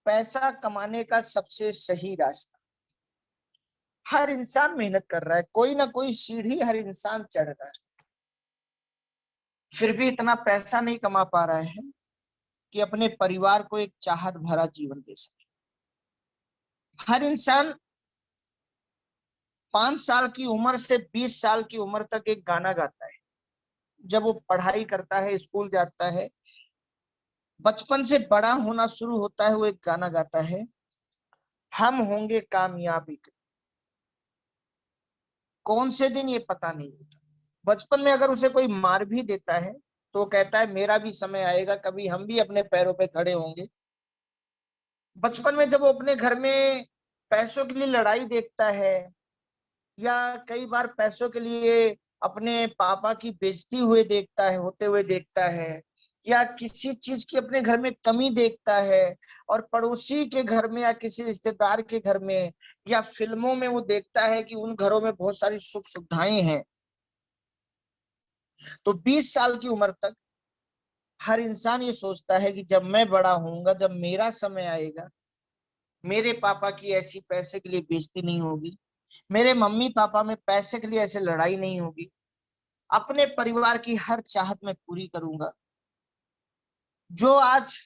पैसा कमाने का सबसे सही रास्ता। हर इंसान मेहनत कर रहा है, कोई ना कोई सीढ़ी हर इंसान चढ़ रहा है, फिर भी इतना पैसा नहीं कमा पा रहा है कि अपने परिवार को एक चाहत भरा जीवन दे सके। हर इंसान 5 साल की उम्र से 20 साल की उम्र तक एक गाना गाता है। जब वो पढ़ाई करता है, स्कूल जाता है, बचपन से बड़ा होना शुरू होता है, वो एक गाना गाता है, हम होंगे कामयाबी के। कौन से दिन ये पता नहीं होता। बचपन में अगर उसे कोई मार भी देता है तो वो कहता है मेरा भी समय आएगा, कभी हम भी अपने पैरों पे खड़े होंगे। बचपन में जब वो अपने घर में पैसों के लिए लड़ाई देखता है, या कई बार पैसों के लिए अपने पापा की बेइज्जती हुए देखता है, होते हुए देखता है, या किसी चीज की अपने घर में कमी देखता है, और पड़ोसी के घर में या किसी रिश्तेदार के घर में या फिल्मों में वो देखता है कि उन घरों में बहुत सारी सुख सुविधाएं हैं, तो 20 साल की उम्र तक हर इंसान ये सोचता है कि जब मैं बड़ा होऊंगा, जब मेरा समय आएगा, मेरे पापा की ऐसी पैसे के लिए बेइज्जती नहीं होगी, मेरे मम्मी पापा में पैसे के लिए ऐसे लड़ाई नहीं होगी, अपने परिवार की हर चाहत मैं पूरी करूंगा। जो आज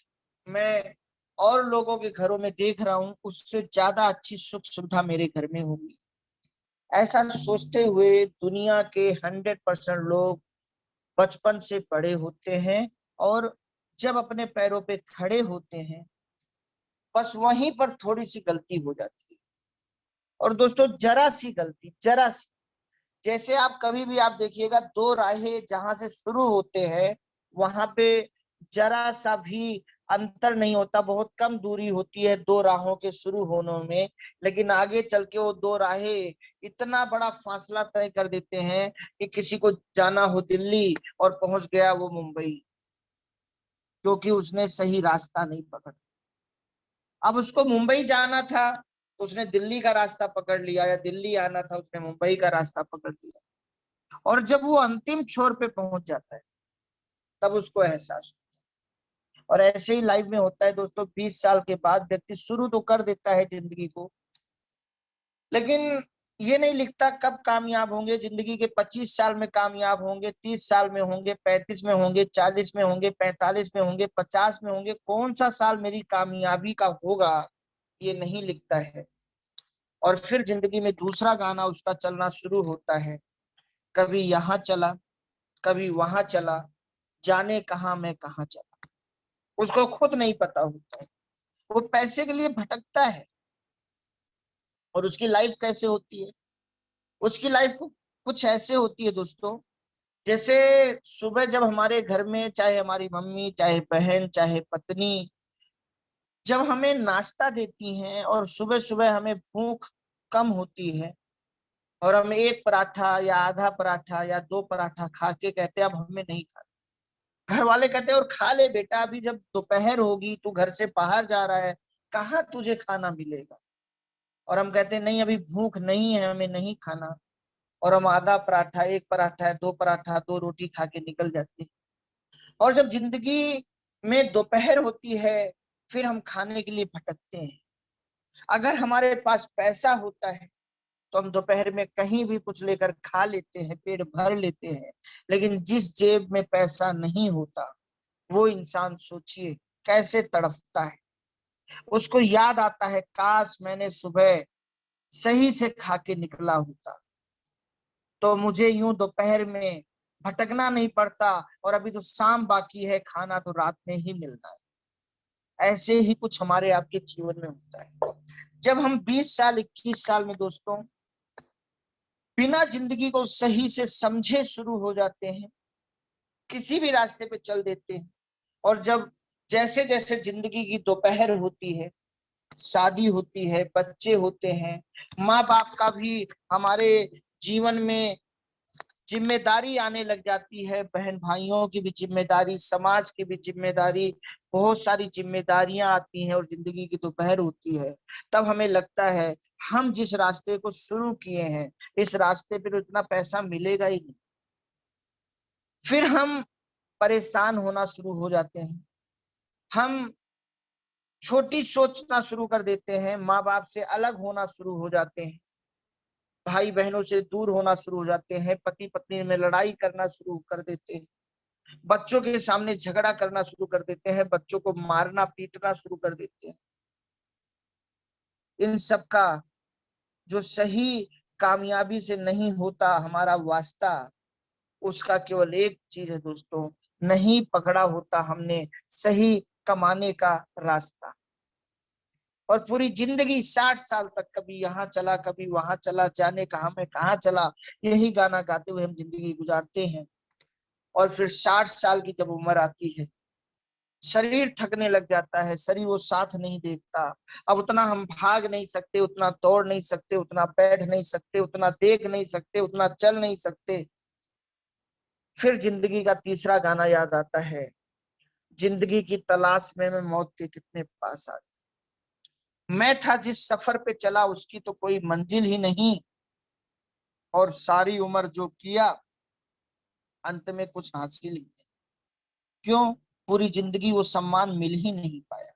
मैं और लोगों के घरों में देख रहा हूं, उससे ज्यादा अच्छी सुख सुविधा मेरे घर में होगी। ऐसा सोचते हुए दुनिया के 100% लोग बचपन से बड़े होते हैं, और जब अपने पैरों पे खड़े होते हैं, बस वहीं पर थोड़ी सी गलती हो जाती है। और दोस्तों, जरा सी गलती, जरा सी, जैसे आप कभी भी आप देखिएगा, दो राहें जहां से शुरू होते हैं वहां पे जरा सा भी अंतर नहीं होता, बहुत कम दूरी होती है दो राहों के शुरू होने में, लेकिन आगे चल के वो दो राहें इतना बड़ा फासला तय कर देते हैं कि किसी को जाना हो दिल्ली और पहुंच गया वो मुंबई, क्योंकि उसने सही रास्ता नहीं पकड़ा। अब उसको मुंबई जाना था तो उसने दिल्ली का रास्ता पकड़ लिया, या दिल्ली आना था उसने मुंबई का रास्ता पकड़ लिया, और जब वो अंतिम छोर पे पहुंच जाता है तब उसको एहसास होता है। और ऐसे ही लाइफ में होता है दोस्तों, 20 साल के बाद व्यक्ति शुरू तो कर देता है जिंदगी को, लेकिन ये नहीं लिखता कब कामयाब होंगे। जिंदगी के 25 साल में कामयाब होंगे, 30 साल में होंगे, 35 में होंगे, 40 में होंगे, 45 में होंगे, 50 में होंगे, कौन सा साल मेरी कामयाबी का होगा ये नहीं लिखता है। और फिर जिंदगी में दूसरा गाना उसका चलना शुरू होता है, कभी यहाँ चला, कभी वहां चला, जाने कहा मैं कहाँ चला। उसको खुद नहीं पता होता है, वो पैसे के लिए भटकता है। और उसकी लाइफ कैसे होती है? उसकी लाइफ को कुछ ऐसे होती है दोस्तों, जैसे सुबह जब हमारे घर में चाहे हमारी मम्मी, चाहे बहन, चाहे पत्नी जब हमें नाश्ता देती हैं, और सुबह सुबह हमें भूख कम होती है, और हम एक पराठा या आधा पराठा या दो पराठा खा के कहते हैं अब हमें नहीं खाना। घर वाले कहते हैं और खा ले बेटा, अभी जब दोपहर होगी, तू घर से बाहर जा रहा है, कहाँ तुझे खाना मिलेगा। और हम कहते हैं नहीं, अभी भूख नहीं है, हमें नहीं खाना, और हम आधा पराठा, एक पराठा, दो पराठा, दो रोटी खा के निकल जाते हैं। और जब जिंदगी में दोपहर होती है, फिर हम खाने के लिए भटकते हैं। अगर हमारे पास पैसा होता है तो हम दोपहर में कहीं भी कुछ लेकर खा लेते हैं, पेट भर लेते हैं। लेकिन जिस जेब में पैसा नहीं होता, वो इंसान सोचिए कैसे तड़फता है। उसको याद आता है काश मैंने सुबह सही से खा के निकला होता, तो मुझे यूं दोपहर में भटकना नहीं पड़ता, और अभी तो शाम बाकी है, खाना तो रात में ही मिलना है। ऐसे ही कुछ हमारे आपके जीवन में होता है। जब हम 20 साल, 21 साल में दोस्तों बिना जिंदगी को सही से समझे शुरू हो जाते हैं, किसी भी रास्ते पे चल देते हैं, और जब जैसे जैसे जिंदगी की दोपहर होती है, शादी होती है, बच्चे होते हैं, माँ बाप का भी हमारे जीवन में जिम्मेदारी आने लग जाती है, बहन भाइयों की भी जिम्मेदारी, समाज की भी जिम्मेदारी, बहुत सारी जिम्मेदारियां आती हैं, और जिंदगी की दोपहर होती है, तब हमें लगता है हम जिस रास्ते को शुरू किए हैं, इस रास्ते पर उतना पैसा मिलेगा ही नहीं। फिर हम परेशान होना शुरू हो जाते हैं। हम छोटी सोचना शुरू कर देते हैं, माँ बाप से अलग होना शुरू हो जाते हैं, भाई बहनों से दूर होना शुरू हो जाते हैं, पति पत्नी में लड़ाई करना शुरू कर देते हैं, बच्चों के सामने झगड़ा करना शुरू कर देते हैं, बच्चों को मारना पीटना शुरू कर देते हैं। इन सब का जो सही कामयाबी से नहीं होता हमारा वास्ता, उसका केवल एक चीज है दोस्तों, नहीं पकड़ा होता हमने सही कमाने का रास्ता। और पूरी जिंदगी 60 साल तक कभी यहाँ चला कभी वहां चला, जाने कहाँ में कहाँ चला, यही गाना गाते हुए हम जिंदगी गुजारते हैं। और फिर 60 साल की जब उम्र आती है, शरीर थकने लग जाता है, शरीर वो साथ नहीं देता, अब उतना हम भाग नहीं सकते, उतना दौड़ नहीं सकते, उतना बैठ नहीं सकते, उतना देख नहीं सकते, उतना चल नहीं सकते। फिर जिंदगी का तीसरा गाना याद आता है, जिंदगी की तलाश में मैं मौत के कितने पास आ गया। मैं था जिस सफर पे चला उसकी तो कोई मंजिल ही नहीं, और सारी उम्र जो किया अंत में कुछ हासिल ही नहीं। क्यों? पूरी जिंदगी वो सम्मान मिल ही नहीं पाया।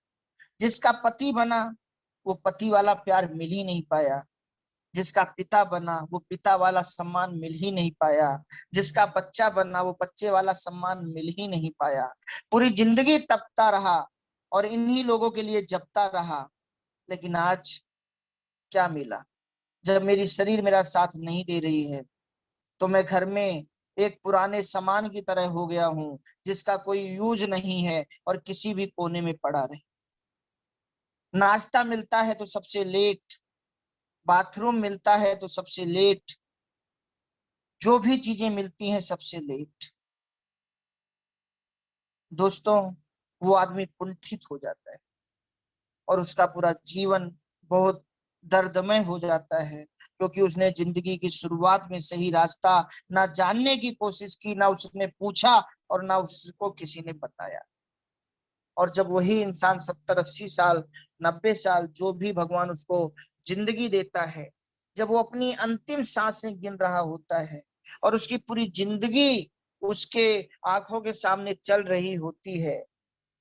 जिसका पति बना वो पति वाला प्यार मिल ही नहीं पाया, जिसका पिता बना वो पिता वाला सम्मान मिल ही नहीं पाया, जिसका बच्चा बना वो बच्चे वाला सम्मान मिल ही नहीं पाया। पूरी जिंदगी तपता रहा और इन्हीं लोगों के लिए जपता रहा, लेकिन आज क्या मिला? जब मेरी शरीर मेरा साथ नहीं दे रही है, तो मैं घर में एक पुराने सामान की तरह हो गया हूँ, जिसका कोई यूज नहीं है और किसी भी कोने में पड़ा रहे। नाश्ता मिलता है तो सबसे लेट, बाथरूम मिलता है तो सबसे लेट, जो भी चीजें मिलती हैं सबसे लेट। दोस्तों, वो आदमी कुंठित हो जाता है और उसका पूरा जीवन बहुत दर्दमय हो जाता है, क्योंकि उसने जिंदगी की शुरुआत में सही रास्ता ना जानने की कोशिश की, ना उसने पूछा और ना उसको किसी ने बताया। और जब वही इंसान 70-80 साल, 90 साल, जो भी भगवान उसको जिंदगी देता है, जब वो अपनी अंतिम सांसें गिन रहा होता है और उसकी पूरी जिंदगी उसके आंखों के सामने चल रही होती है,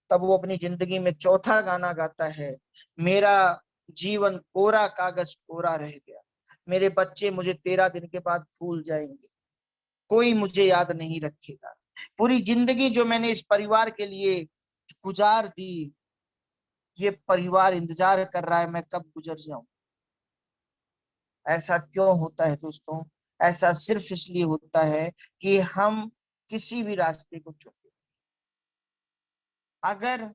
तब वो अपनी जिंदगी में चौथा गाना गाता है, मेरा जीवन कोरा कागज कोरा रह गया, मेरे बच्चे मुझे 13 दिन के बाद भूल जाएंगे, कोई मुझे याद नहीं रखेगा, पूरी जिंदगी जो मैंने इस परिवार के लिए गुजार दी, ये परिवार इंतजार कर रहा है मैं कब गुजर जाऊं। ऐसा क्यों होता है दोस्तों? ऐसा सिर्फ इसलिए होता है कि हम किसी भी रास्ते को चुनते। अगर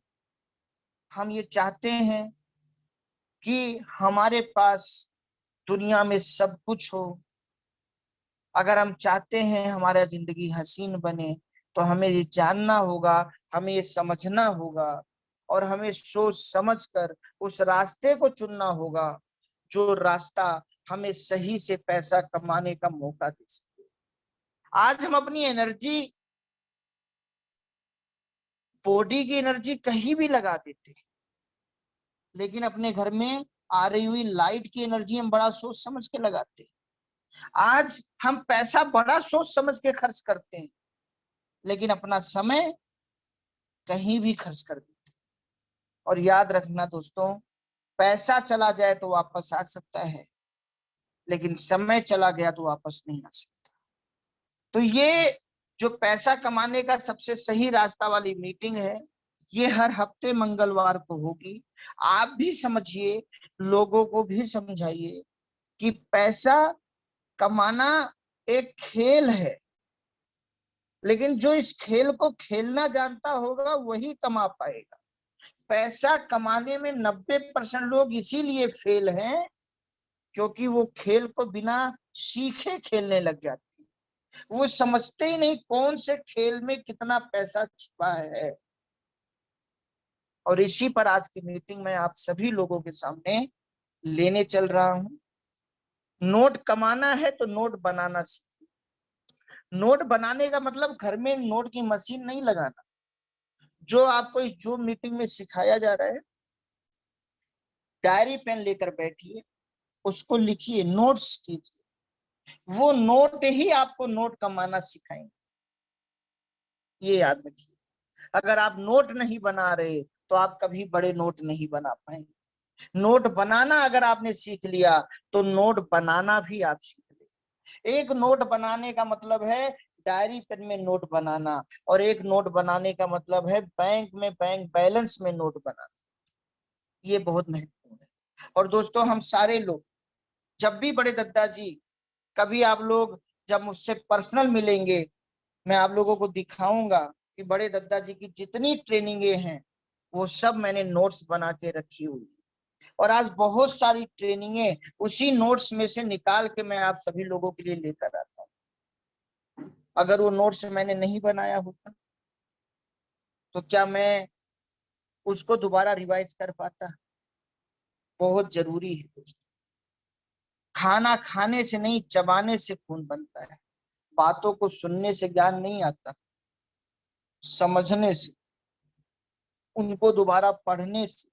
हम ये चाहते हैं कि हमारे पास दुनिया में सब कुछ हो, अगर हम चाहते हैं हमारा जिंदगी हसीन बने, तो हमें ये जानना होगा, हमें ये समझना होगा और हमें सोच समझ कर उस रास्ते को चुनना होगा, जो रास्ता हमें सही से पैसा कमाने का मौका दे सके। आज हम अपनी एनर्जी, बॉडी की एनर्जी कहीं भी लगा देते हैं, लेकिन अपने घर में आ रही हुई लाइट की एनर्जी हम बड़ा सोच समझ के लगाते हैं। आज हम पैसा बड़ा सोच समझ के खर्च करते हैं, लेकिन अपना समय कहीं भी खर्च कर देते हैं। और याद रखना दोस्तों, पैसा चला जाए तो वापस आ सकता है, लेकिन समय चला गया तो वापस नहीं आ सकता। तो ये जो पैसा कमाने का सबसे सही रास्ता वाली मीटिंग है, ये हर हफ्ते मंगलवार को होगी। आप भी समझिए, लोगों को भी समझाइए कि पैसा कमाना एक खेल है, लेकिन जो इस खेल को खेलना जानता होगा वही कमा पाएगा। पैसा कमाने में 90% लोग इसीलिए फेल हैं, क्योंकि वो खेल को बिना सीखे खेलने लग जाते हैं। वो समझते ही नहीं कौन से खेल में कितना पैसा छिपा है। और इसी पर आज की मीटिंग में आप सभी लोगों के सामने लेने चल रहा हूं। नोट कमाना है तो नोट बनाना सीखिए। नोट बनाने का मतलब घर में नोट की मशीन नहीं लगाना। जो आपको इस जो मीटिंग में सिखाया जा रहा है, डायरी पेन लेकर बैठिए, उसको लिखिए, नोट्स कीजिए। वो नोट ही आपको नोट कमाना सिखाएंगे, ये याद रखिए। अगर आप नोट नहीं बना रहे तो आप कभी बड़े नोट नहीं बना पाएंगे। नोट बनाना अगर आपने सीख लिया तो नोट बनाना भी आप सीख ले। एक नोट बनाने का मतलब है डायरी पेन में नोट बनाना, और एक नोट बनाने का मतलब है बैंक में बैंक बैलेंस में नोट बनाना। ये बहुत महत्वपूर्ण है। और दोस्तों, हम सारे लोग जब भी बड़े दद्दा जी, कभी आप लोग जब मुझसे पर्सनल मिलेंगे, मैं आप लोगों को दिखाऊंगा कि बड़े दद्दा जी की जितनी ट्रेनिंगें हैं वो सब मैंने नोट्स बना के रखी हुई है। और आज बहुत सारी ट्रेनिंगें उसी नोट्स में से निकाल के मैं आप सभी लोगों के लिए लेकर आता हूँ। अगर वो नोट्स मैंने नहीं बनाया होता तो क्या मैं उसको दोबारा रिवाइज कर पाता? बहुत जरूरी है दोस्तों। खाना खाने से नहीं, चबाने से खून बनता है। बातों को सुनने से ज्ञान नहीं आता, समझने से, उनको दोबारा पढ़ने से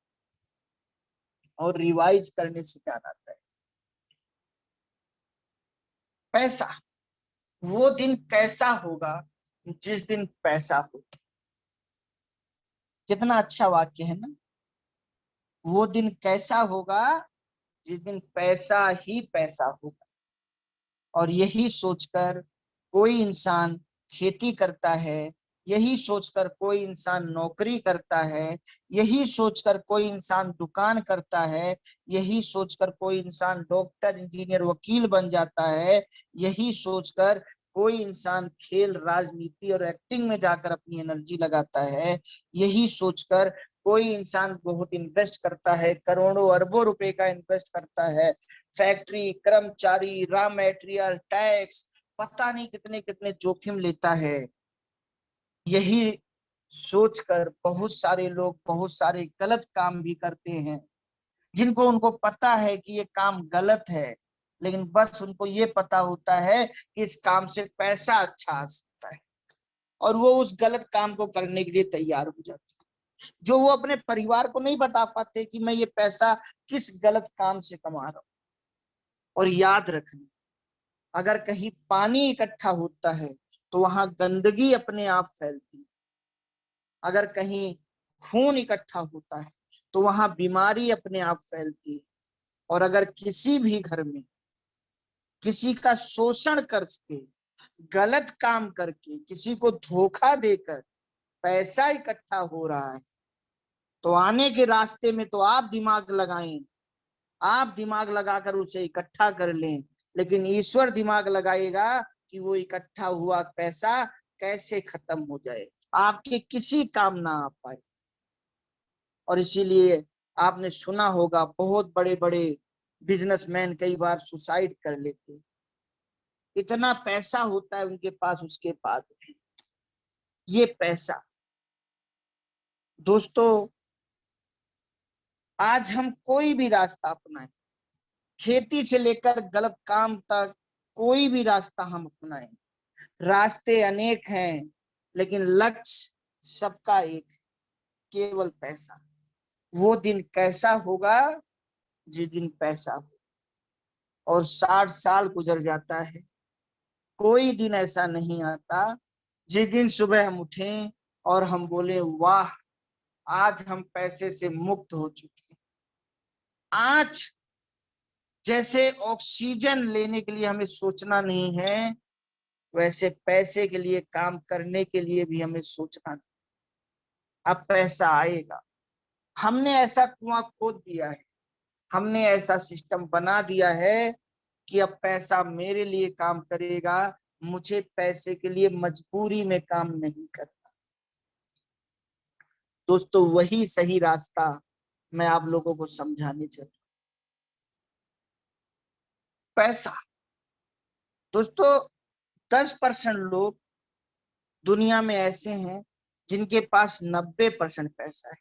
और रिवाइज करने से ज्ञान आता है। पैसा, वो दिन कैसा होगा जिस दिन पैसा हो। कितना अच्छा वाक्य है ना। वो दिन कैसा होगा जिस दिन पैसा ही पैसा होगा। और यही सोचकर कोई इंसान खेती करता है, यही सोचकर कोई इंसान नौकरी करता है, यही सोचकर कोई इंसान दुकान करता है, यही सोचकर कोई इंसान डॉक्टर, इंजीनियर, वकील बन जाता है, यही सोचकर कोई इंसान खेल, राजनीति और एक्टिंग में जाकर अपनी एनर्जी लगाता है, यही सोचकर कोई इंसान बहुत इन्वेस्ट करता है, करोड़ों अरबों रुपए का इन्वेस्ट करता है। फैक्ट्री, कर्मचारी, रॉ मेटेरियल, टैक्स, पता नहीं कितने कितने जोखिम लेता है। यही सोचकर बहुत सारे लोग बहुत सारे गलत काम भी करते हैं, जिनको उनको पता है कि ये काम गलत है, लेकिन बस उनको ये पता होता है कि इस काम से पैसा अच्छा आ सकता है, और वो उस गलत काम को करने के लिए तैयार हो जाते हैं। जो वो अपने परिवार को नहीं बता पाते कि मैं ये पैसा किस गलत काम से कमा रहा हूं। और याद रखना, अगर कहीं पानी इकट्ठा होता है तो वहां गंदगी अपने आप फैलती है। अगर कहीं खून इकट्ठा होता है तो वहां बीमारी अपने आप फैलती है। और अगर किसी भी घर में किसी का शोषण करके, गलत काम करके, किसी को धोखा देकर पैसा इकट्ठा हो रहा है, तो आने के रास्ते में तो आप दिमाग लगाएं, आप दिमाग लगाकर उसे इकट्ठा कर लें, लेकिन ईश्वर दिमाग लगाएगा कि वो इकट्ठा हुआ पैसा कैसे खत्म हो जाए, आपके किसी काम ना आ पाए। और इसीलिए आपने सुना होगा बहुत बड़े बड़े बिजनेसमैन कई बार सुसाइड कर लेते। इतना पैसा होता है उनके पास, उसके बाद भी ये पैसा। दोस्तों, आज हम कोई भी रास्ता अपनाएं, खेती से लेकर गलत काम तक, कोई भी रास्ता हम अपनाएं, रास्ते अनेक हैं लेकिन लक्ष्य सबका एक, केवल पैसा। वो दिन कैसा होगा जिस दिन पैसा हो। और 60 साल गुजर जाता है, कोई दिन ऐसा नहीं आता जिस दिन सुबह हम उठें और हम बोले वाह, आज हम पैसे से मुक्त हो चुके हैं। आज जैसे ऑक्सीजन लेने के लिए हमें सोचना नहीं है, वैसे पैसे के लिए काम करने के लिए भी हमें सोचना नहीं। अब पैसा आएगा। हमने ऐसा कुआं खोद दिया है, हमने ऐसा सिस्टम बना दिया है कि अब पैसा मेरे लिए काम करेगा, मुझे पैसे के लिए मजबूरी में काम नहीं करना। दोस्तों, वही सही रास्ता मैं आप लोगों को समझाने चल। पैसा, दोस्तों, 10% लोग दुनिया में ऐसे हैं जिनके पास 90% पैसा है,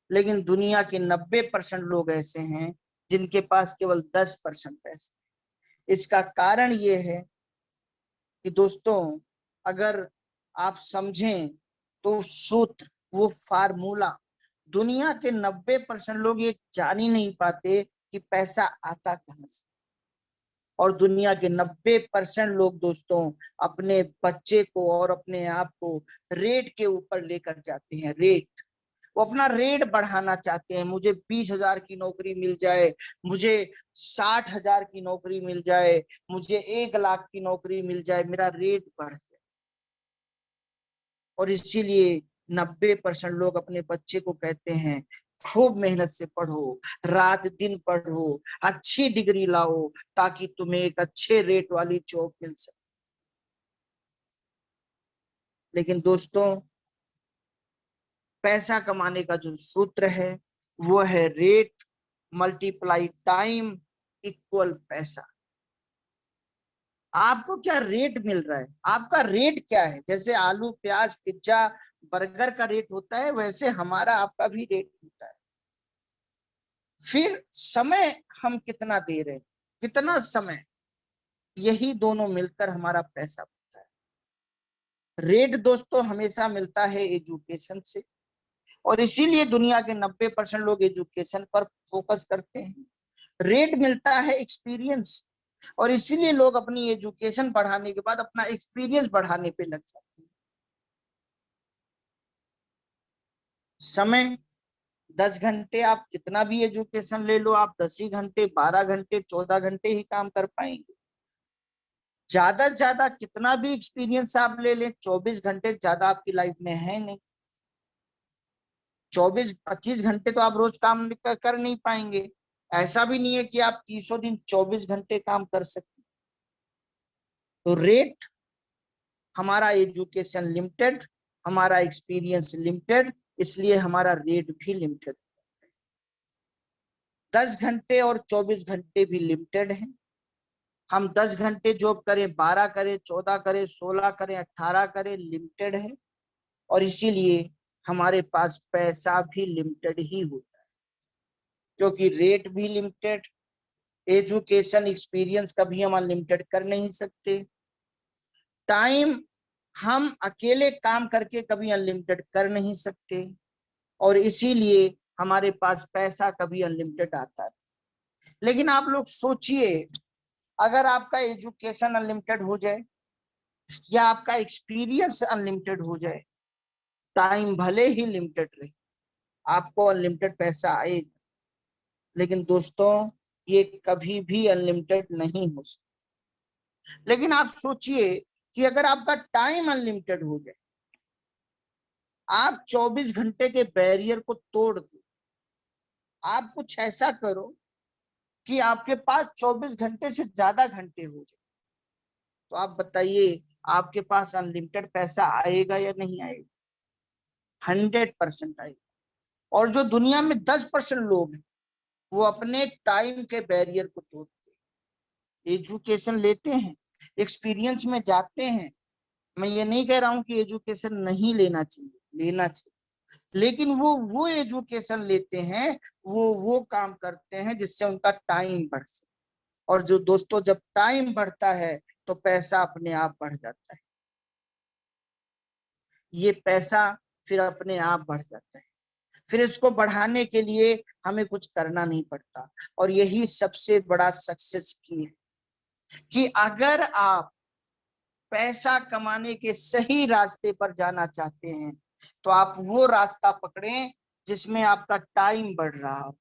लेकिन दुनिया के 90% लोग ऐसे हैं जिनके पास केवल 10% पैसा है। इसका कारण ये है कि दोस्तों, अगर आप समझें तो सूत्र, वो फार्मूला, दुनिया के 90% लोग ये जान ही नहीं पाते कि पैसा आता कहां से। और दुनिया के 90% लोग दोस्तों अपने बच्चे को और अपने आप को रेट के ऊपर लेकर जाते हैं। रेट, वो अपना रेट बढ़ाना चाहते हैं, मुझे 20,000 की नौकरी मिल जाए, मुझे 60,000 की नौकरी मिल जाए, मुझे 1 लाख की नौकरी मिल जाए, मेरा रेट बढ़ जाए। और इसीलिए 90% लोग अपने बच्चे को कहते हैं खूब मेहनत से पढ़ो, रात दिन पढ़ो, अच्छी डिग्री लाओ, ताकि तुम्हें एक अच्छे रेट वाली जॉब मिल सके। लेकिन दोस्तों, पैसा कमाने का जो सूत्र है वो है रेट मल्टीप्लाई टाइम इक्वल पैसा। आपको क्या रेट मिल रहा है, आपका रेट क्या है? जैसे आलू प्याज पिज्जा बर्गर का रेट होता है, वैसे हमारा आपका भी रेट होता है। फिर समय हम कितना दे रहे हैं, कितना समय, यही दोनों मिलकर हमारा पैसा होता है। रेट दोस्तों हमेशा मिलता है एजुकेशन से, और इसीलिए दुनिया के 90% लोग एजुकेशन पर फोकस करते हैं। रेट मिलता है एक्सपीरियंस, और इसीलिए लोग अपनी एजुकेशन बढ़ाने के बाद अपना एक्सपीरियंस बढ़ाने पे लग जाते हैं। समय 10 घंटे, आप कितना भी एजुकेशन ले लो, आप 10 ही घंटे, 12 घंटे, 14 घंटे ही काम कर पाएंगे। ज्यादा से ज्यादा कितना भी एक्सपीरियंस आप ले लें, 24 घंटे ज्यादा आपकी लाइफ में है नहीं। 24-25 घंटे तो आप रोज काम कर नहीं पाएंगे। ऐसा भी नहीं है कि आप 30 दिन 24 घंटे काम कर सकते। तो रेट, हमारा एजुकेशन लिमिटेड, हमारा एक्सपीरियंस लिमिटेड, इसलिए हमारा रेट भी लिमिटेड। 10 घंटे और 24 घंटे भी लिमिटेड है। हम 10 घंटे जॉब करें, 12 करें, 14 करें, 16 करें, 18 करें, लिमिटेड है। और इसीलिए हमारे पास पैसा भी लिमिटेड ही होता है, क्योंकि रेट भी लिमिटेड, एजुकेशन एक्सपीरियंस कभी हम अनलिमिटेड कर नहीं सकते, टाइम हम अकेले काम करके कभी अनलिमिटेड कर नहीं सकते, और इसीलिए हमारे पास पैसा कभी अनलिमिटेड आता है। लेकिन आप लोग सोचिए, अगर आपका एजुकेशन अनलिमिटेड हो जाए या आपका एक्सपीरियंस अनलिमिटेड हो जाए, टाइम भले ही लिमिटेड रहे, आपको अनलिमिटेड पैसा आएगा। लेकिन दोस्तों, ये कभी भी अनलिमिटेड नहीं हो सकता। लेकिन आप सोचिए कि अगर आपका टाइम अनलिमिटेड हो जाए, आप 24 घंटे के बैरियर को तोड़ दो, आप कुछ ऐसा करो कि आपके पास 24 घंटे से ज्यादा घंटे हो जाए, तो आप बताइए आपके पास अनलिमिटेड पैसा आएगा या नहीं आएगा? 100% आएगा। और जो दुनिया में 10% लोग हैं, वो अपने टाइम के बैरियर को तोड़ते हैं, एजुकेशन लेते हैं, एक्सपीरियंस में जाते हैं। मैं ये नहीं कह रहा हूं कि एजुकेशन नहीं लेना चाहिए, लेना चाहिए, लेकिन वो एजुकेशन लेते हैं, वो काम करते हैं जिससे उनका टाइम बढ़ सके। और जो दोस्तों, जब टाइम बढ़ता है तो पैसा अपने आप बढ़ जाता है। ये पैसा फिर अपने आप बढ़ जाता है। फिर इसको बढ़ाने के लिए हमें कुछ करना नहीं पड़ता। और यही सबसे बड़ा सक्सेस की है कि अगर आप पैसा कमाने के सही रास्ते पर जाना चाहते हैं, तो आप वो रास्ता पकड़ें जिसमें आपका टाइम बढ़ रहा हो।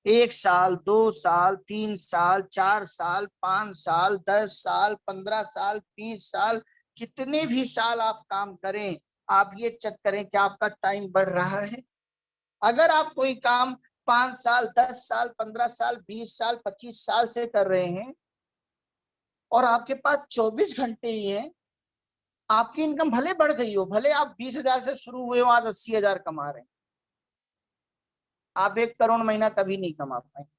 1 साल, 2 साल, 3 साल, 4 साल, 5 साल, 10 साल, 15 साल, 20 साल, कितने भी साल आप काम करें, आप ये चेक करें कि आपका टाइम बढ़ रहा है। अगर आप कोई काम 5 साल, 10 साल, 15 साल, 20 साल, 25 साल से कर रहे हैं और आपके पास 24 घंटे ही हैं, आपकी इनकम भले बढ़ गई हो, भले आप 20,000 से शुरू हुए हो, आज 80,000 कमा रहे हैं, आप 1 करोड़ महीना कभी नहीं कमा पाएंगे।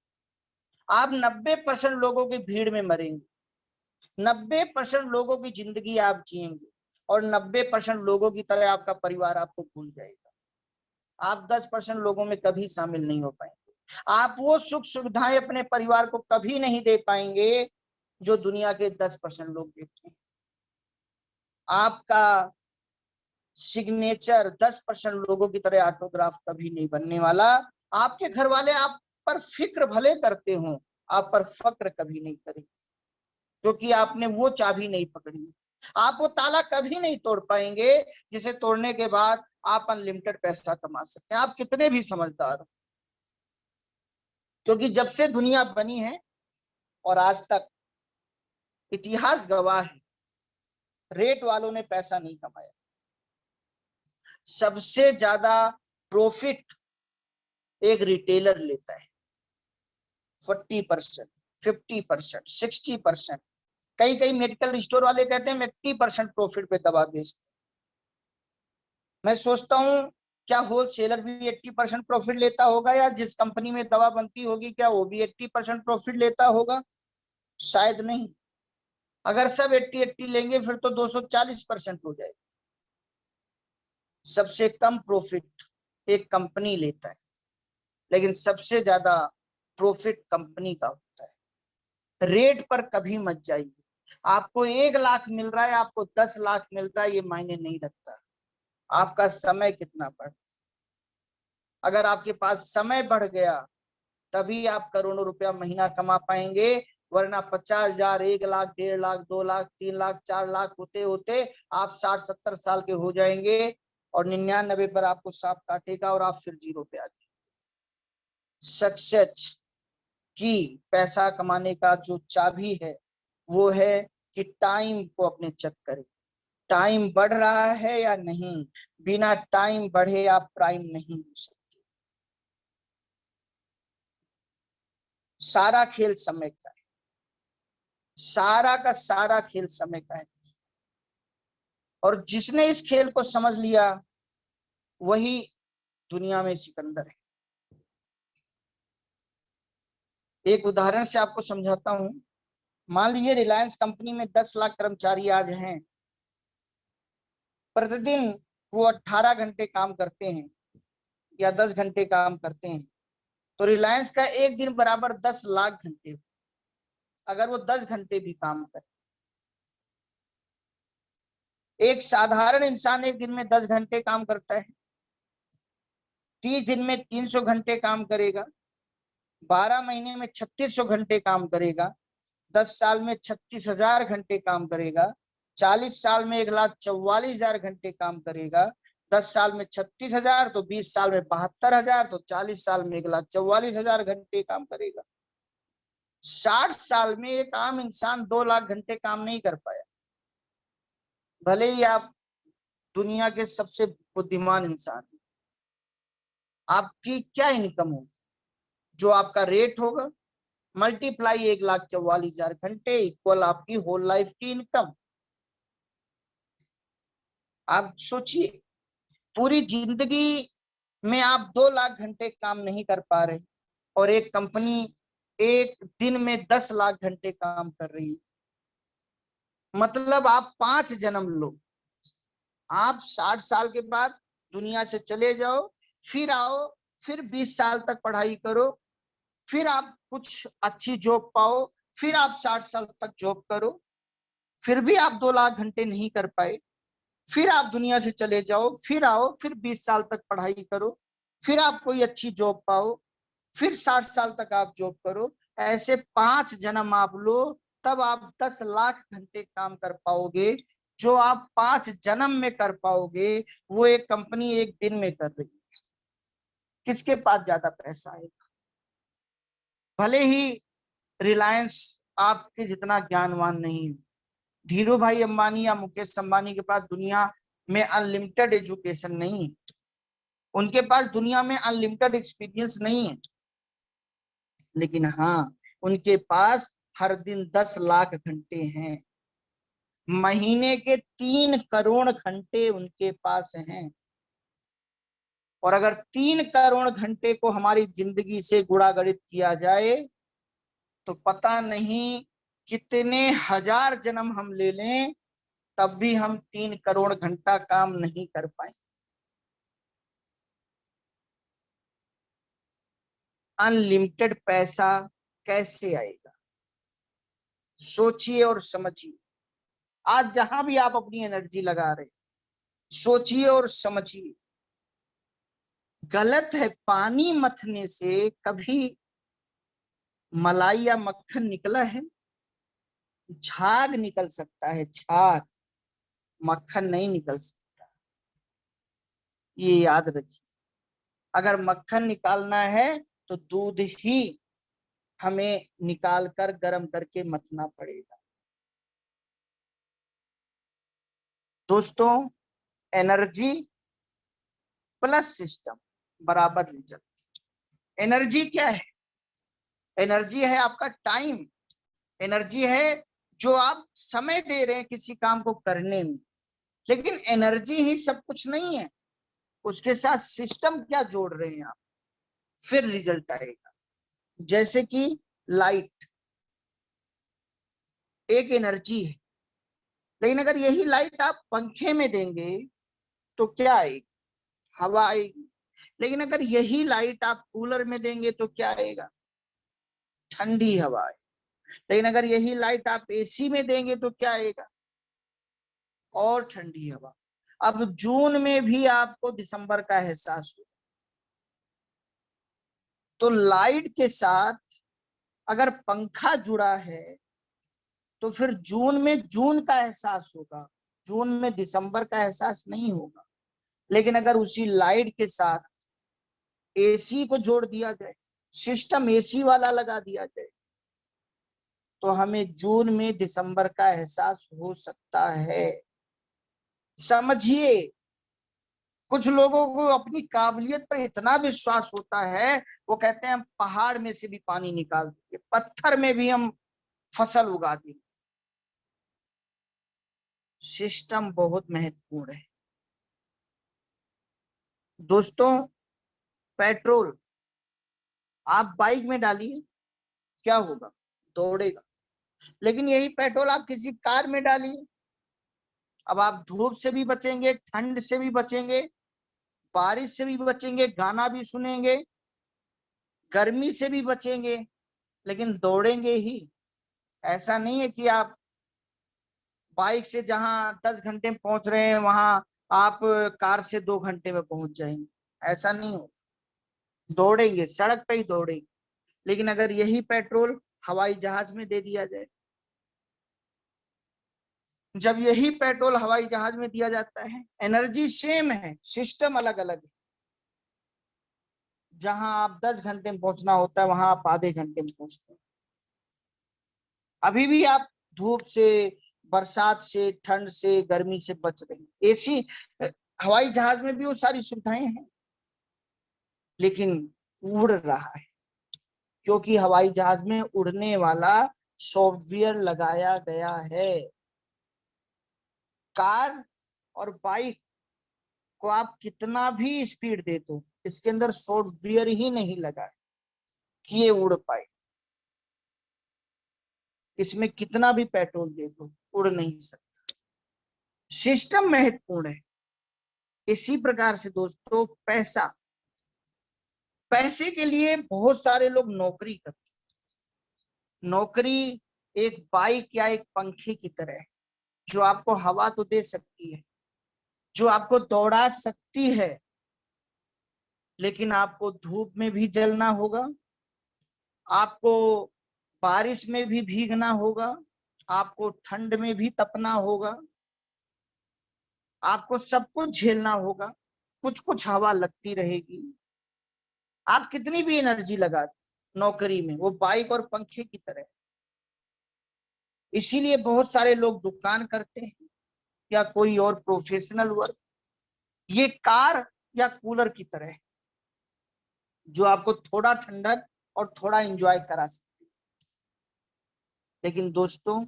आप 90% लोगों की भीड़ में मरेंगे, 90% लोगों की जिंदगी आप जिएंगे, और 90% लोगों की तरह आपका परिवार आपको भूल जाएगा। आप 10% लोगों में कभी शामिल नहीं हो पाएंगे। आप वो सुख सुविधाएं अपने परिवार को कभी नहीं दे पाएंगे जो दुनिया के 10% लोग देते हैं। आपका सिग्नेचर 10% लोगों की तरह ऑटोग्राफ कभी नहीं बनने वाला। आपके घर वाले आप पर फिक्र भले करते हो, आप पर फक्र कभी नहीं करेंगे, क्योंकि आपने वो चाबी नहीं पकड़ी। आप वो ताला कभी नहीं तोड़ पाएंगे जिसे तोड़ने के बाद आप अनलिमिटेड पैसा कमा सकते हैं, आप कितने भी समझदार हो। क्योंकि जब से दुनिया बनी है और आज तक इतिहास गवाह है, रेट वालों ने पैसा नहीं कमाया। सबसे ज्यादा प्रॉफिट एक रिटेलर लेता है, 40%, 50%, 60%। कई कई मेडिकल स्टोर वाले कहते हैं मैं 80% प्रॉफिट पे दवा बेचता हूं। मैं सोचता हूं क्या होलसेलर भी 80% प्रॉफिट लेता होगा, या जिस कंपनी में दवा बनती होगी क्या वो भी 80% प्रॉफिट लेता होगा? शायद नहीं। अगर सब 80-80 लेंगे फिर तो 240% हो जाएगा। सबसे कम प्रॉफिट एक कंपनी लेता है, लेकिन सबसे ज्यादा प्रॉफिट कंपनी का होता है। रेट पर कभी मत जाइए। आपको 1 लाख मिल रहा है, आपको 10 लाख मिल रहा है, ये मायने नहीं रखता। आपका समय कितना बढ़, अगर आपके पास समय बढ़ गया तभी आप करोड़ों रुपया महीना कमा पाएंगे, वरना 50,000, 1 लाख, 1.5 लाख, 2 लाख, 3 लाख, 4 लाख होते होते आप 60-70 साल के हो जाएंगे और 99 पर आपको सांप काटेगा और आप फिर जीरो पे आ जाएंगे। सक्सेस की पैसा कमाने का जो चाबी है वो है कि टाइम को अपने चेक करें, टाइम बढ़ रहा है या नहीं। बिना टाइम बढ़े आप प्राइम नहीं हो सकते। सारा खेल समय का है, सारा का सारा खेल समय का है। और जिसने इस खेल को समझ लिया वही दुनिया में सिकंदर है। एक उदाहरण से आपको समझाता हूं। मान लीजिए रिलायंस कंपनी में 10 लाख कर्मचारी आज हैं। प्रतिदिन वो 18 घंटे काम करते हैं या 10 घंटे काम करते हैं, तो रिलायंस का एक दिन बराबर 10 लाख घंटे। अगर वो 10 घंटे भी काम करे, एक साधारण इंसान एक दिन में 10 घंटे काम करता है, 30 दिन में 300 घंटे काम करेगा, 12 महीने में 3600 घंटे काम करेगा, 10 साल में 36,000 घंटे काम करेगा, 40 साल में 1,44,000 घंटे काम करेगा, 10 साल में 36,000, तो 20 साल में 72,000, तो 40 साल में 1,44,000 घंटे काम करेगा। 60 साल में एक आम इंसान 2 लाख घंटे काम नहीं कर पाया। भले ही आप दुनिया के सबसे बुद्धिमान इंसान, आपकी क्या इनकम होगी? जो आपका रेट होगा मल्टीप्लाई 1,44,000 घंटे इक्वल आपकी होल लाइफ की इनकम। आप सोचिए, पूरी जिंदगी में आप 2 लाख घंटे काम नहीं कर पा रहे और एक कंपनी एक दिन में 10 लाख घंटे काम कर रही है। मतलब आप 5 जन्म लो, आप 60 साल के बाद दुनिया से चले जाओ, फिर आओ, फिर 20 साल तक पढ़ाई करो, फिर आप कुछ अच्छी जॉब पाओ, फिर आप 60 साल तक जॉब करो, फिर भी आप 2 लाख घंटे नहीं कर पाए, फिर आप दुनिया से चले जाओ, फिर आओ, फिर 20 साल तक पढ़ाई करो, फिर आप कोई अच्छी जॉब पाओ, फिर 60 साल तक आप जॉब करो। ऐसे 5 जन्म आप लो, तब आप 10 लाख घंटे काम कर पाओगे। जो आप 5 जन्म में कर पाओगे वो एक कंपनी एक दिन में कर रही है। किसके पास ज्यादा पैसा है? भले ही रिलायंस आपके जितना ज्ञानवान नहीं है, धीरू भाई अंबानी या मुकेश अंबानी के पास दुनिया में अनलिमिटेड एजुकेशन नहीं है, उनके पास दुनिया में अनलिमिटेड एक्सपीरियंस नहीं है, लेकिन हाँ उनके पास हर दिन 10 लाख घंटे हैं, महीने के 3 करोड़ घंटे उनके पास हैं। और अगर 3 करोड़ घंटे को हमारी जिंदगी से गुणा गणित किया जाए तो पता नहीं कितने हजार जन्म हम ले लें तब भी हम 3 करोड़ घंटा काम नहीं कर पाए। अनलिमिटेड पैसा कैसे आएगा? सोचिए और समझिए। आज जहां भी आप अपनी एनर्जी लगा रहे, सोचिए और समझिए। गलत है, पानी मथने से कभी मलाई या मक्खन निकला है? झाग निकल सकता है, झाग, मक्खन नहीं निकल सकता। ये याद रखिए, अगर मक्खन निकालना है तो दूध ही हमें निकाल कर गर्म करके मथना पड़ेगा। दोस्तों, एनर्जी प्लस सिस्टम बराबर रिजल्ट। एनर्जी क्या है? एनर्जी है आपका टाइम, एनर्जी है जो आप समय दे रहे हैं किसी काम को करने में। लेकिन एनर्जी ही सब कुछ नहीं है, उसके साथ सिस्टम क्या जोड़ रहे हैं आप, फिर रिजल्ट आएगा। जैसे कि लाइट एक एनर्जी है, लेकिन अगर यही लाइट आप पंखे में देंगे तो क्या आएगी? हवा आएगी। लेकिन अगर यही लाइट आप कूलर में देंगे तो क्या आएगा? ठंडी हवा आएगी। लेकिन अगर यही लाइट आप एसी में देंगे तो क्या आएगा? और ठंडी हवा। अब जून में भी आपको दिसंबर का एहसास हो, तो लाइट के साथ अगर पंखा जुड़ा है तो फिर जून में जून का एहसास होगा, जून में दिसंबर का एहसास नहीं होगा। लेकिन अगर उसी लाइट के साथ एसी को जोड़ दिया जाए, सिस्टम एसी वाला लगा दिया जाए, तो हमें जून में दिसंबर का एहसास हो सकता है। समझिए, कुछ लोगों को अपनी काबिलियत पर इतना विश्वास होता है, वो कहते हैं हम पहाड़ में से भी पानी निकाल देंगे, पत्थर में भी हम फसल उगा देंगे। सिस्टम बहुत महत्वपूर्ण है दोस्तों। पेट्रोल आप बाइक में डालिए, क्या होगा? दौड़ेगा। लेकिन यही पेट्रोल आप किसी कार में डालिए, अब आप धूप से भी बचेंगे, ठंड से भी बचेंगे, बारिश से भी बचेंगे, गाना भी सुनेंगे, गर्मी से भी बचेंगे, लेकिन दौड़ेंगे ही। ऐसा नहीं है कि आप बाइक से जहां 10 घंटे में पहुंच रहे हैं वहां आप कार से 2 घंटे में पहुंच जाएंगे, ऐसा नहीं हो। दौड़ेंगे, सड़क पे ही दौड़ेंगे। लेकिन अगर यही पेट्रोल हवाई जहाज में दे दिया जाए, जब यही पेट्रोल हवाई जहाज में दिया जाता है, एनर्जी सेम है, सिस्टम अलग अलग है। जहां आप 10 घंटे में पहुंचना होता है वहां आप आधे घंटे में पहुंचते हैं। अभी भी आप धूप से, बरसात से, ठंड से, गर्मी से बच रहे हैं। एसी हवाई जहाज में भी वो सारी सुविधाएं हैं, लेकिन उड़ रहा है क्योंकि हवाई जहाज में उड़ने वाला सॉफ्टवेयर लगाया गया है। कार और बाइक को आप कितना भी स्पीड दे दो, इसके अंदर सॉफ्टवेयर ही नहीं लगा है कि ये उड़ पाए। इसमें कितना भी पेट्रोल दे दो, उड़ नहीं सकता। सिस्टम महत्वपूर्ण है। इसी प्रकार से दोस्तों, पैसा, पैसे के लिए बहुत सारे लोग नौकरी करते हैं। नौकरी एक बाइक या एक पंखे की तरह है, जो आपको हवा तो दे सकती है, जो आपको दौड़ा सकती है, लेकिन आपको धूप में भी जलना होगा, आपको बारिश में भी भीगना होगा, आपको ठंड में भी तपना होगा, आपको सब कुछ झेलना होगा। कुछ कुछ हवा लगती रहेगी। आप कितनी भी एनर्जी लगा नौकरी में, वो बाइक और पंखे की तरह। इसीलिए बहुत सारे लोग दुकान करते हैं या कोई और प्रोफेशनल वर्क। ये कार या कूलर की तरह है, जो आपको थोड़ा ठंडक और थोड़ा एंजॉय करा सकते हैं। लेकिन दोस्तों,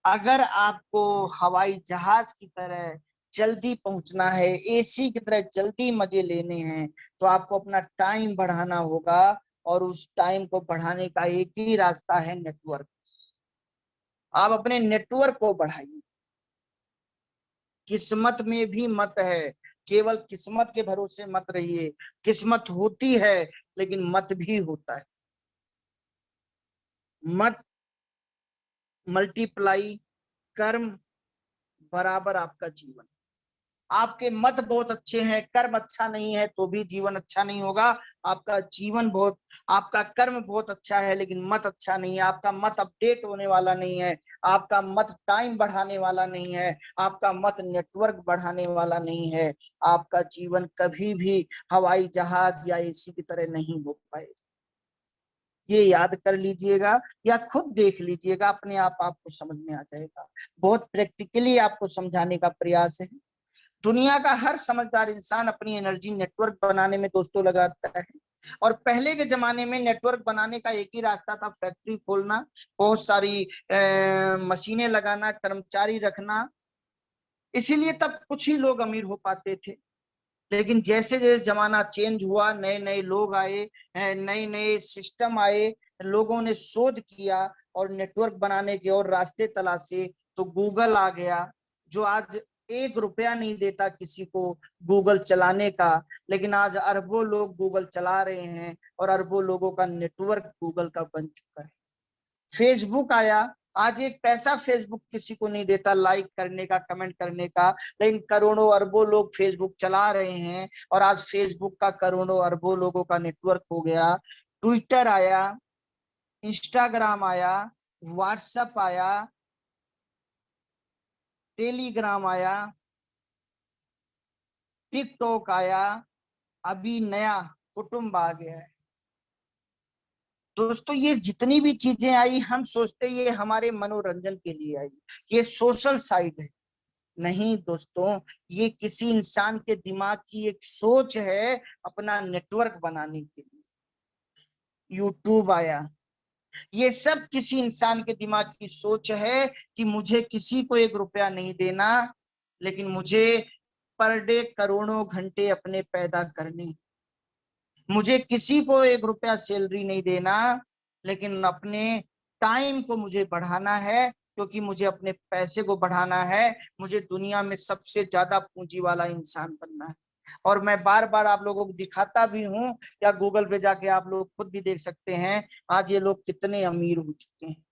अगर आपको हवाई जहाज की तरह जल्दी पहुंचना है, एसी की तरह जल्दी मजे लेने हैं, तो आपको अपना टाइम बढ़ाना होगा। और उस टाइम को बढ़ाने का एक ही रास्ता है, नेटवर्क। आप अपने नेटवर्क को बढ़ाइए। किस्मत में भी मत है, केवल किस्मत के भरोसे मत रहिए। किस्मत होती है लेकिन मत भी होता है। मत मल्टीप्लाई कर्म बराबर आपका जीवन। आपके मत बहुत अच्छे हैं, कर्म अच्छा नहीं है तो भी जीवन अच्छा नहीं होगा। आपका जीवन बहुत, आपका कर्म बहुत अच्छा है लेकिन मत अच्छा नहीं है, आपका मत अपडेट होने वाला नहीं है, आपका मत टाइम बढ़ाने वाला नहीं है, आपका मत नेटवर्क बढ़ाने वाला नहीं है, आपका जीवन कभी भी हवाई जहाज या एसी की तरह नहीं हो पाएगा। ये याद कर लीजिएगा या खुद देख लीजिएगा, अपने आप आपको समझ में आ जाएगा। बहुत प्रैक्टिकली आपको समझाने का प्रयास है। दुनिया का हर समझदार इंसान अपनी एनर्जी नेटवर्क बनाने में दोस्तों लगाता है। और पहले के जमाने में नेटवर्क बनाने का एक ही रास्ता था, फैक्ट्री खोलना, बहुत सारी मशीनें लगाना, कर्मचारी रखना। इसीलिए तब कुछ ही लोग अमीर हो पाते थे। लेकिन जैसे जैसे जमाना चेंज हुआ, नए नए लोग आए, नए नए सिस्टम आए, लोगों ने शोध किया और नेटवर्क बनाने के और रास्ते तलाशे, तो गूगल आ गया, जो आज 1 रुपया नहीं देता किसी को गूगल चलाने का, लेकिन आज अरबों लोग गूगल चला रहे हैं और अरबों लोगों का नेटवर्क गूगल का बन चुका है। फेसबुक आया, आज एक पैसा फेसबुक किसी को नहीं देता लाइक करने का, कमेंट करने का, लेकिन करोड़ों अरबों लोग फेसबुक चला रहे हैं और आज फेसबुक का करोड़ों अरबों लोगों का नेटवर्क हो गया। ट्विटर आया, इंस्टाग्राम आया, व्हाट्सएप आया, टेलीग्राम आया, टिकटॉक आया, अभी नया कुटुंब आ गया है। दोस्तों ये जितनी भी चीजें आई, हम सोचते ये हमारे मनोरंजन के लिए आई, ये सोशल साइड है। नहीं दोस्तों, ये किसी इंसान के दिमाग की एक सोच है अपना नेटवर्क बनाने के लिए। यूट्यूब आया, ये सब किसी इंसान के दिमाग की सोच है कि मुझे किसी को 1 रुपया नहीं देना, लेकिन मुझे पर डे करोड़ों घंटे अपने पैदा करने। मुझे किसी को 1 रुपया सैलरी नहीं देना, लेकिन अपने टाइम को मुझे बढ़ाना है, क्योंकि मुझे अपने पैसे को बढ़ाना है। मुझे दुनिया में सबसे ज्यादा पूंजी वाला इंसान बनना है। और मैं बार बार आप लोगों को दिखाता भी हूँ, या गूगल पे जाके आप लोग खुद भी देख सकते हैं आज ये लोग कितने अमीर हो चुके हैं।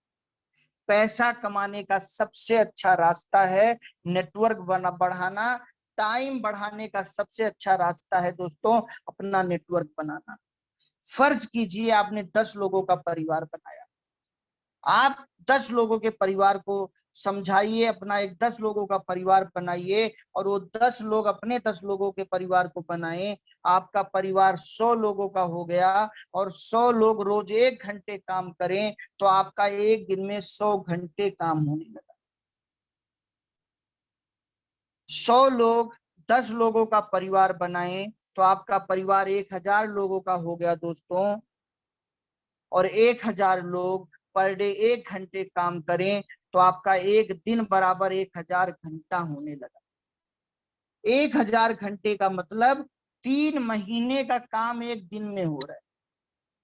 पैसा कमाने का सबसे अच्छा रास्ता है नेटवर्क बना बढ़ाना। टाइम बढ़ाने का सबसे अच्छा रास्ता है दोस्तों अपना नेटवर्क बनाना। फर्ज कीजिए आपने 10 लोगों का परिवार बनाया, आप 10 लोगों के परिवार को समझाइए, अपना एक 10 लोगों का परिवार बनाइए, और वो 10 लोग अपने 10 लोगों के परिवार को बनाए। आपका परिवार 100 लोगों का हो गया, और 100 लोग रोज 1 घंटे काम करें तो आपका एक दिन में 100 घंटे काम होने लगा। 100 लोग 10 लोगों का परिवार बनाए तो आपका परिवार 1000 लोगों का हो गया दोस्तों। और 1000 लोग पर डे 1 घंटे काम करें तो आपका एक दिन बराबर 1000 घंटा होने लगा। 1000 घंटे का मतलब 3 महीने का काम एक दिन में हो रहा है।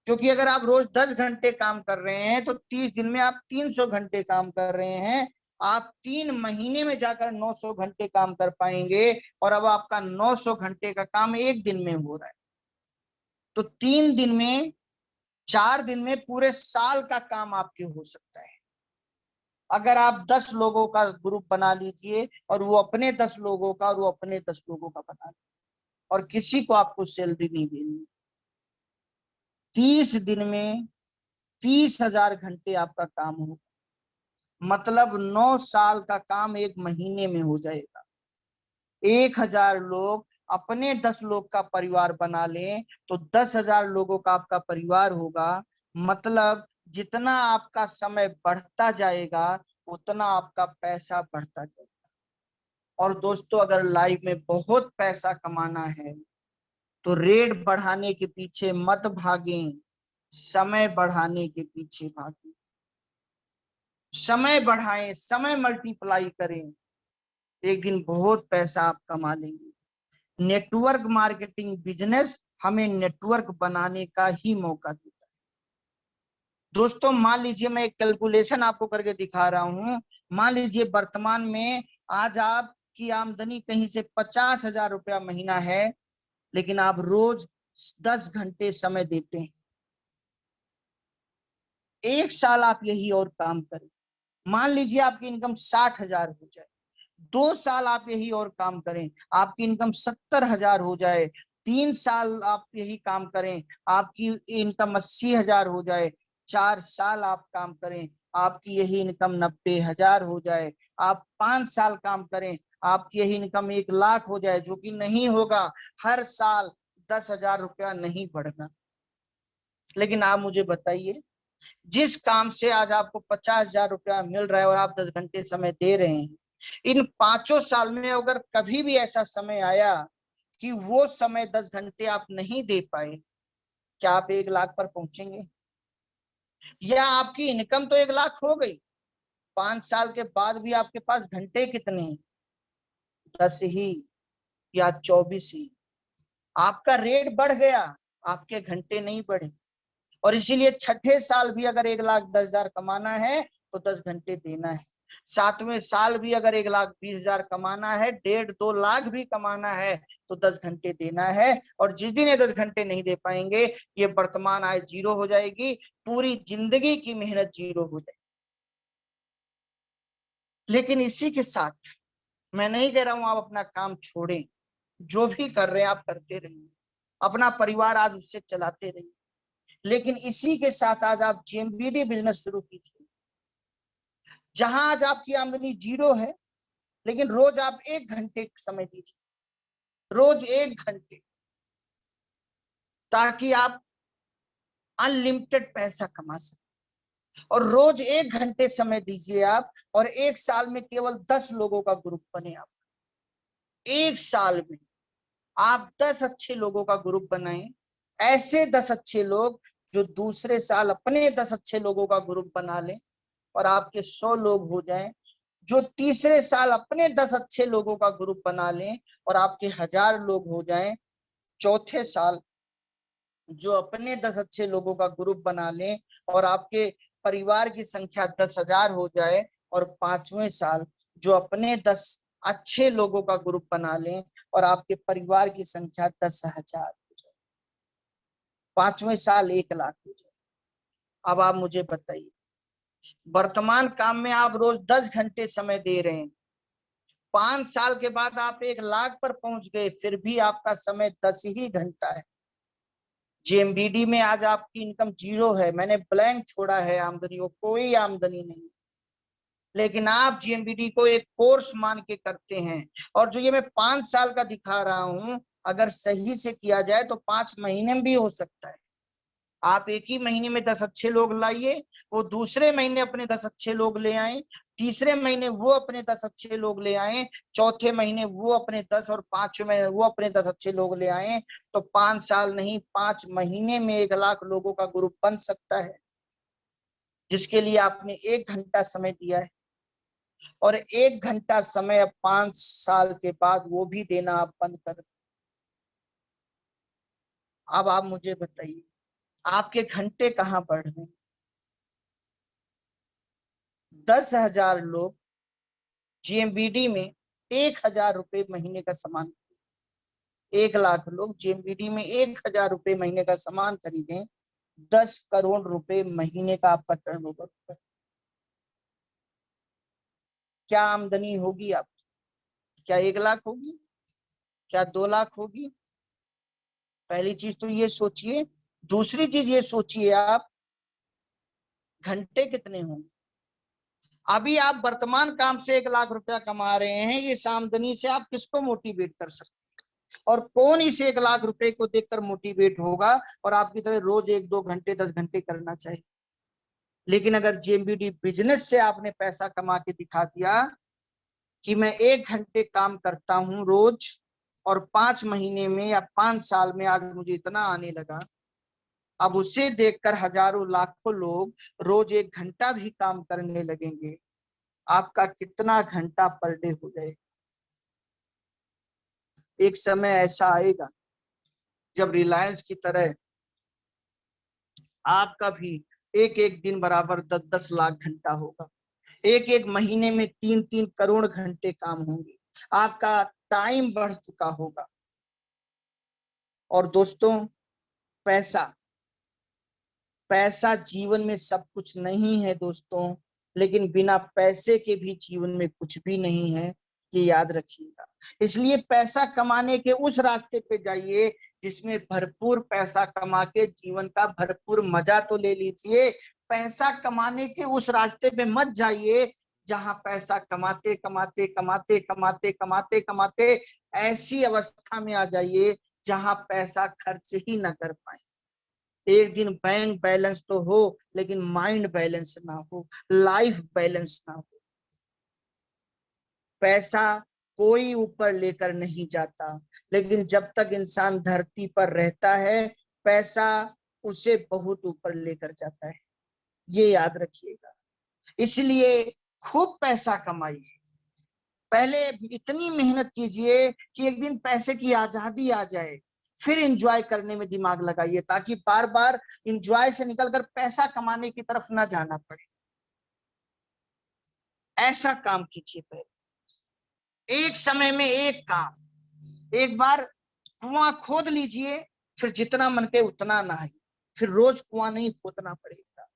क्योंकि अगर आप रोज 10 घंटे काम कर रहे हैं तो 30 दिन में आप 300 घंटे काम कर रहे हैं। आप 3 महीने में जाकर 900 घंटे काम कर पाएंगे, और अब आपका 900 घंटे का काम एक दिन में हो रहा है। तो 3 दिन में, 4 दिन में पूरे साल का काम आपके हो सकता है। अगर आप 10 लोगों का ग्रुप बना लीजिए, और वो अपने 10 लोगों का और वो अपने 10 लोगों का बना लीजिए, और किसी को आपको सैलरी नहीं देनी। 30 दिन में 30,000 घंटे आपका काम होगा, मतलब 9 साल का काम एक महीने में हो जाएगा। 1000 लोग अपने 10 लोग का परिवार बना लें तो 10,000 लोगों का आपका परिवार होगा। मतलब जितना आपका समय बढ़ता जाएगा उतना आपका पैसा बढ़ता जाएगा। और दोस्तों अगर लाइफ में बहुत पैसा कमाना है तो रेट बढ़ाने के पीछे मत भागें, समय बढ़ाने के पीछे भागें। समय बढ़ाएं, समय मल्टीप्लाई करें, एक दिन बहुत पैसा आप कमा लेंगे। नेटवर्क मार्केटिंग बिजनेस हमें नेटवर्क बनाने का ही मौका देता है। दोस्तों मान लीजिए मैं एक कैलकुलेशन आपको करके दिखा रहा हूं। मान लीजिए वर्तमान में आज आपकी आमदनी कहीं से 50,000 रुपया महीना है, लेकिन आप रोज 10 घंटे समय देते हैं। 1 साल आप यही और काम करें, मान लीजिए आपकी इनकम 60,000 हो जाए। 2 साल आप यही और काम करें, आपकी इनकम 70,000 हो जाए। 3 साल आप यही काम करें, आपकी इनकम 80,000 हो जाए। 4 साल आप काम करें, आपकी यही इनकम 90,000 हो जाए। आप 5 साल काम करें, आपकी यही इनकम 1 लाख हो जाए, जो कि नहीं होगा। हर साल 10,000 रुपया नहीं बढ़ना। लेकिन आप मुझे बताइए, जिस काम से आज आपको 50,000 रुपया मिल रहा है और आप 10 घंटे समय दे रहे हैं, इन 5 साल में अगर कभी भी ऐसा समय आया कि वो समय 10 घंटे आप नहीं दे पाए, क्या आप 1 लाख पर पहुंचेंगे? या आपकी इनकम तो 1 लाख हो गई, 5 साल के बाद भी आपके पास घंटे कितने हैं? 10 ही या 24 ही। आपका रेट बढ़ गया, आपके घंटे नहीं बढ़े। और इसीलिए छठे साल भी अगर 1,10,000 कमाना है तो 10 घंटे देना है। 7वें साल भी अगर 1,20,000 कमाना है, 1.5-2 लाख भी कमाना है तो 10 घंटे देना है। और जिस दिन ये 10 घंटे नहीं दे पाएंगे, ये वर्तमान आय जीरो हो जाएगी, पूरी जिंदगी की मेहनत जीरो हो जाएगी। लेकिन इसी के साथ मैं नहीं कह रहा हूं आप अपना काम छोड़ें, जो भी कर रहे हैं आप करते रहिए, अपना परिवार आज उससे चलाते रहिए। लेकिन इसी के साथ आज आप जीएमबीडी बिजनेस शुरू कीजिए, जहां आज आपकी आमदनी जीरो है, लेकिन रोज आप 1 घंटे समय दीजिए, रोज 1 घंटे, ताकि आप अनलिमिटेड पैसा कमा सकें। और रोज 1 घंटे समय दीजिए आप, और 1 साल में केवल 10 लोगों का ग्रुप बने। आप 1 साल में आप 10 अच्छे लोगों का ग्रुप बनाएं, ऐसे 10 अच्छे लोग जो दूसरे साल अपने 10 अच्छे लोगों का ग्रुप बना लें और आपके 100 लोग हो जाएं, जो तीसरे साल अपने 10 अच्छे लोगों का ग्रुप बना लें और आपके 1,000 लोग हो जाएं, चौथे साल जो अपने 10 अच्छे लोगों का ग्रुप बना लें और आपके परिवार की संख्या 10,000 हो जाए, और 5वें साल जो अपने 10 अच्छे लोगों का ग्रुप बना लें और आपके परिवार की संख्या 10,000 हो जाए, 5वें साल 1 लाख हो जाए। अब आप मुझे बताइए, वर्तमान काम में आप रोज 10 घंटे समय दे रहे हैं, 5 साल के बाद आप 1 लाख पर पहुंच गए, फिर भी आपका समय 10 ही घंटा है। जीएमबीडी में आज आपकी इनकम जीरो है, मैंने ब्लैंक छोड़ा है आमदनी को, कोई आमदनी नहीं। लेकिन आप जीएमबीडी को एक कोर्स मान के करते हैं, और जो ये मैं 5 साल का दिखा रहा हूं, अगर सही से किया जाए तो 5 महीने में भी हो सकता है। आप एक ही महीने में 10 अच्छे लोग लाइए, वो दूसरे महीने अपने 10 अच्छे लोग ले आए, तीसरे महीने वो अपने 10 अच्छे लोग ले आए, चौथे महीने वो अपने 10, और 5वें महीने वो अपने 10 अच्छे लोग ले आए, तो 5 साल नहीं, 5 महीने में 1 लाख लोगों का ग्रुप बन सकता है, जिसके लिए आपने 1 घंटा समय दिया है। और 1 घंटा समय अब 5 साल के बाद वो भी देना आप बंद कर। अब आप मुझे बताइए, आपके घंटे कहाँ बढ़ रहे हैं? 10,000 लोग जीएमबीडी में 1,000 रुपए महीने का सामान, 1 लाख लोग जीएमबीडी में 1,000 रुपए महीने का सामान खरीदें, 10 करोड़ रुपए महीने का आपका टर्नओवर होगा। क्या आमदनी होगी आपकी? क्या 1 लाख होगी? क्या 2 लाख होगी? पहली चीज तो ये सोचिए। दूसरी चीज ये सोचिए, आप घंटे कितने होंगे? अभी आप वर्तमान काम से 1 लाख रुपया कमा रहे हैं, इस आमदनी से आप किसको मोटिवेट कर सकते हैं? और कौन इस 1 लाख रुपए को देखकर मोटिवेट होगा और आपकी तरह रोज 1-2 घंटे 10 घंटे करना चाहिए? लेकिन अगर जीएमबीडी बिजनेस से आपने पैसा कमा के दिखा दिया कि मैं 1 घंटे काम करता हूं रोज, और 5 महीने में या 5 साल में आज मुझे इतना आने लगा, अब उसे देखकर हजारों लाखों लोग रोज 1 घंटा भी काम करने लगेंगे, आपका कितना घंटा पर डे हो जाएगा? एक समय ऐसा आएगा जब रिलायंस की तरह आपका भी एक एक दिन बराबर 10-10 लाख घंटा होगा, एक एक महीने में 3-3 करोड़ घंटे काम होंगे, आपका टाइम बढ़ चुका होगा। और दोस्तों, पैसा पैसा जीवन में सब कुछ नहीं है दोस्तों, लेकिन बिना पैसे के भी जीवन में कुछ भी नहीं है, ये याद रखिएगा। इसलिए पैसा कमाने के उस रास्ते पे जाइए जिसमें भरपूर पैसा कमा के जीवन का भरपूर मजा तो ले लीजिए। पैसा कमाने के उस रास्ते पे मत जाइए जहां पैसा कमाते कमाते कमाते कमाते कमाते कमाते ऐसी अवस्था में आ जाइए जहां पैसा खर्च ही ना कर पाए। एक दिन बैंक बैलेंस तो हो लेकिन माइंड बैलेंस ना हो, लाइफ बैलेंस ना हो। पैसा कोई ऊपर लेकर नहीं जाता, लेकिन जब तक इंसान धरती पर रहता है पैसा उसे बहुत ऊपर लेकर जाता है, ये याद रखिएगा। इसलिए खूब पैसा कमाइए, पहले इतनी मेहनत कीजिए कि एक दिन पैसे की आजादी आ जाए, फिर एंजॉय करने में दिमाग लगाइए ताकि बार बार एंजॉय से निकलकर पैसा कमाने की तरफ ना जाना पड़े। ऐसा काम कीजिए, पहले एक समय में एक काम। एक बार कुआं खोद लीजिए, फिर जितना मन के उतना नहाइए, फिर रोज कुआं नहीं खोदना पड़ेगा।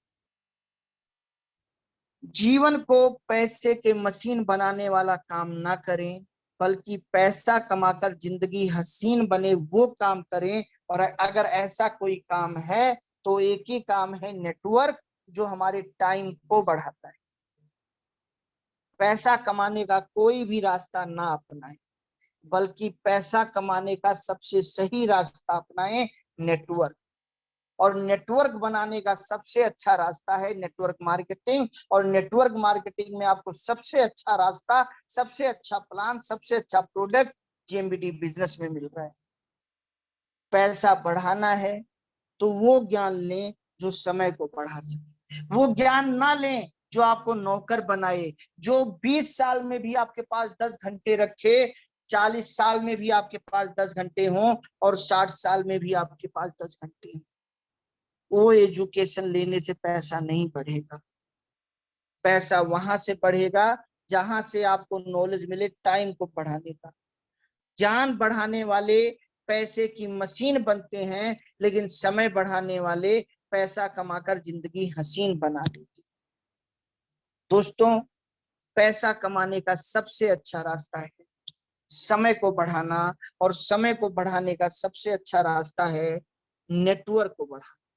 जीवन को पैसे के मशीन बनाने वाला काम ना करें, बल्कि पैसा कमाकर जिंदगी हसीन बने वो काम करें। और अगर ऐसा कोई काम है तो एक ही काम है, नेटवर्क, जो हमारे टाइम को बढ़ाता है। पैसा कमाने का कोई भी रास्ता ना अपनाएं, बल्कि पैसा कमाने का सबसे सही रास्ता अपनाएं, नेटवर्क। और नेटवर्क बनाने का सबसे अच्छा रास्ता है नेटवर्क मार्केटिंग। और नेटवर्क मार्केटिंग में आपको सबसे अच्छा रास्ता, सबसे अच्छा प्लान, सबसे अच्छा प्रोडक्ट जीएमबीडी बिजनेस में मिल रहा है। पैसा बढ़ाना है तो वो ज्ञान लें जो समय को बढ़ा सके, वो ज्ञान ना लें जो आपको नौकर बनाए, जो 20 साल में भी आपके पास 10 घंटे रखे, 40 साल में भी आपके पास 10 घंटे हों और 60 साल में भी आपके पास 10 घंटे हों। वो एजुकेशन लेने से पैसा नहीं बढ़ेगा। पैसा वहां से बढ़ेगा जहां से आपको नॉलेज मिले टाइम को बढ़ाने का। ज्ञान बढ़ाने वाले पैसे की मशीन बनते हैं, लेकिन समय बढ़ाने वाले पैसा कमाकर जिंदगी हसीन बना देते हैं। दोस्तों, पैसा कमाने का सबसे अच्छा रास्ता है समय को बढ़ाना, और समय को बढ़ाने का सबसे अच्छा रास्ता है नेटवर्क को बढ़ाना।